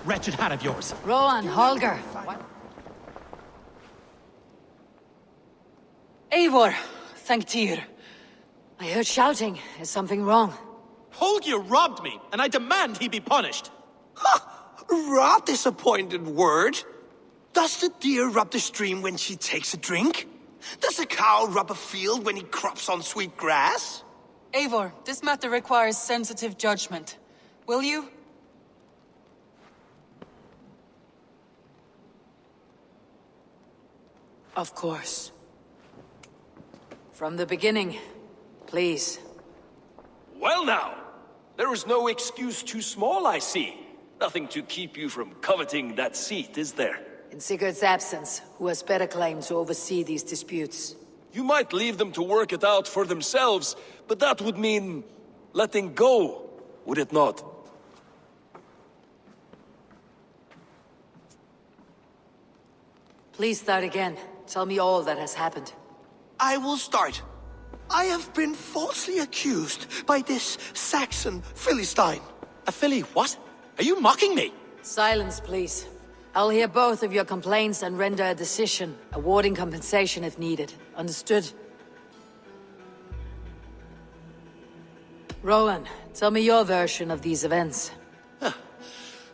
wretched hat of yours. Rowan, Holger. Eivor, thank Tyr. I heard shouting. Is something wrong? Holger robbed me, and I demand he be punished. Ra disappointed word. Does the deer rub the stream when she takes a drink? Does a cow rub a field when he crops on sweet grass? Eivor, this matter requires sensitive judgment. Will you? Of course. From the beginning, please. Well now, there is no excuse too small, I see. Nothing to keep you from coveting that seat, is there? In Sigurd's absence, who has better claim to oversee these disputes? You might leave them to work it out for themselves, but that would mean letting go, would it not? Please start again. Tell me all that has happened. I will start. I have been falsely accused by this Saxon Philistine. A filly what? Are you mocking me? Silence, please. I'll hear both of your complaints and render a decision, awarding compensation if needed. Understood? Rowan, tell me your version of these events.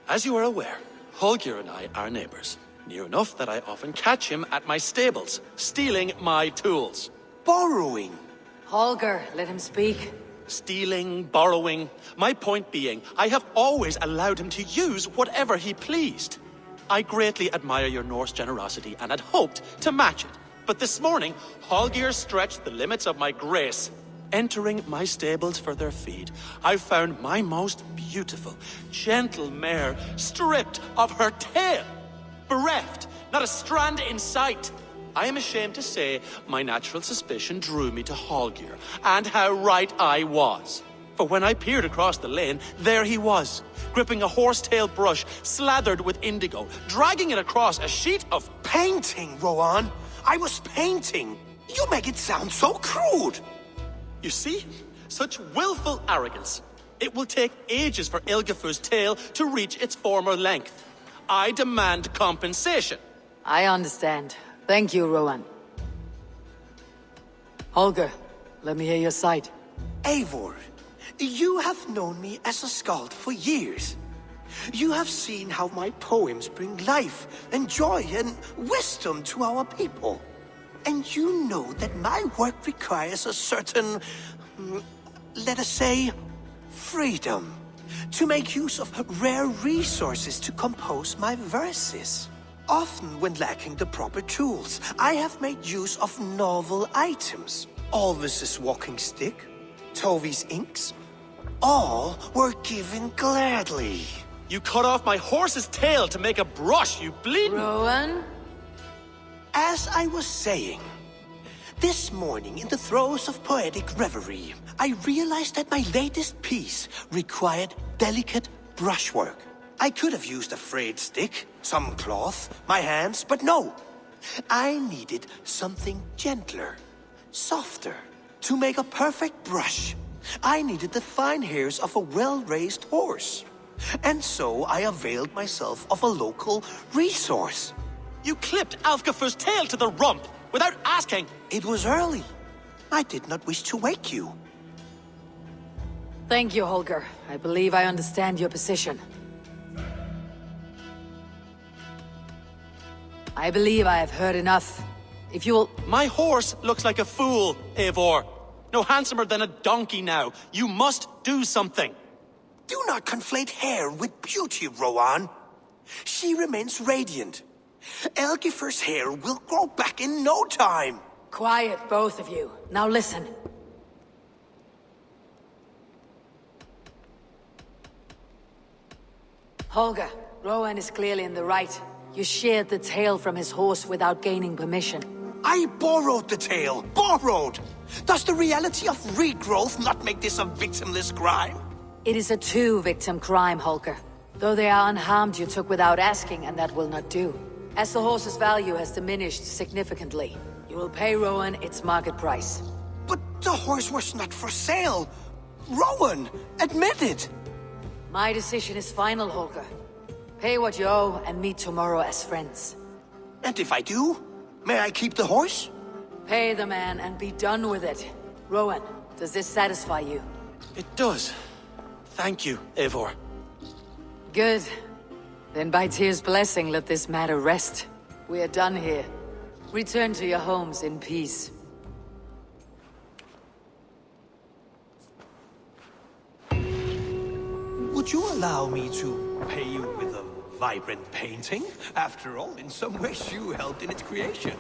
As you are aware, Holger and I are neighbors. Near enough that I often catch him at my stables, stealing my tools. Borrowing. Holger, let him speak. Stealing, borrowing. My point being, I have always allowed him to use whatever he pleased. I greatly admire your Norse generosity and had hoped to match it. But this morning, Holger stretched the limits of my grace. Entering my stables for their feed, I found my most beautiful, gentle mare stripped of her tail. Bereft, not a strand in sight. I am ashamed to say my natural suspicion drew me to Holger, and how right I was. For when I peered across the lane, there he was, gripping a horsetail brush slathered with indigo, dragging it across a sheet of Painting, Rowan. I was painting. You make it sound so crude. You see? Such willful arrogance. It will take ages for Ilgafur's tail to reach its former length. I demand compensation. I understand. Thank you, Rowan. Holger, let me hear your side. Eivor, you have known me as a skald for years. You have seen how my poems bring life and joy and wisdom to our people. And you know that my work requires a certain, let us say, freedom to make use of rare resources to compose my verses. Often when lacking the proper tools, I have made use of novel items. Alvis's walking stick, Tovi's inks, all were given gladly. You cut off my horse's tail to make a brush, you bleeding... Rowan? As I was saying, this morning in the throes of poetic reverie, I realized that my latest piece required delicate brushwork. I could have used a frayed stick, some cloth, my hands, but no. I needed something gentler, softer. To make a perfect brush, I needed the fine hairs of a well-raised horse. And so I availed myself of a local resource. You clipped Alfgafur's tail to the rump without asking. It was early. I did not wish to wake you. Thank you, Holger. I believe I understand your position. I believe I have heard enough. If you will... My horse looks like a fool, Eivor. No handsomer than a donkey now. You must do something. Do not conflate hair with beauty, Rowan. She remains radiant. Elgifur's hair will grow back in no time. Quiet, both of you. Now listen. Holger, Rowan is clearly in the right. You sheared the tail from his horse without gaining permission. I borrowed the tail. Borrowed! Does the reality of regrowth not make this a victimless crime? It is a two-victim crime, Holger. Though they are unharmed, you took without asking, and that will not do. As the horse's value has diminished significantly, you will pay Rowan its market price. But the horse was not for sale. Rowan, admit it. My decision is final, Holger. Pay what you owe and meet tomorrow as friends. And if I do, may I keep the horse? Pay the man and be done with it. Rowan, does this satisfy you? It does. Thank you, Eivor. Good. Then by Tyr's blessing, let this matter rest. We are done here. Return to your homes in peace. Would you allow me to pay you with a vibrant painting? After all, in some ways you helped in its creation.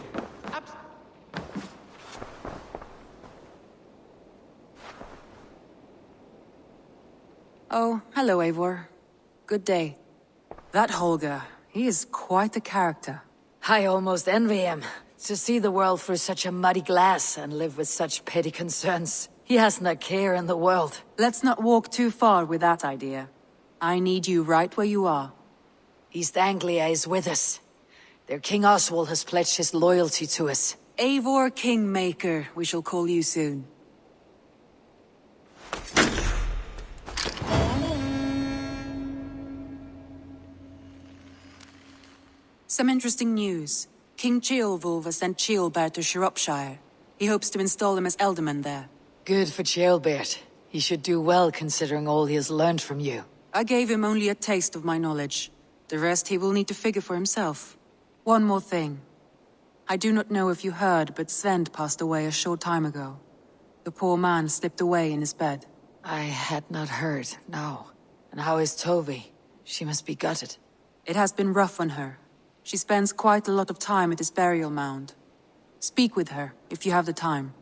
Oh, hello, Eivor. Good day. That Holger, he is quite the character. I almost envy him. To see the world through such a muddy glass and live with such petty concerns. He hasn't a care in the world. Let's not walk too far with that idea. I need you right where you are. East Anglia is with us. Their King Oswald has pledged his loyalty to us. Eivor Kingmaker, we shall call you soon. Some interesting news. King Ceolwulf has sent Ceolbert to Shropshire. He hopes to install him as Elderman there. Good for Ceolbert. He should do well considering all he has learned from you. I gave him only a taste of my knowledge. The rest he will need to figure for himself. One more thing. I do not know if you heard, but Svend passed away a short time ago. The poor man slipped away in his bed. I had not heard, no. And how is Tovi? She must be gutted. It has been rough on her. She spends quite a lot of time at his burial mound. Speak with her, if you have the time.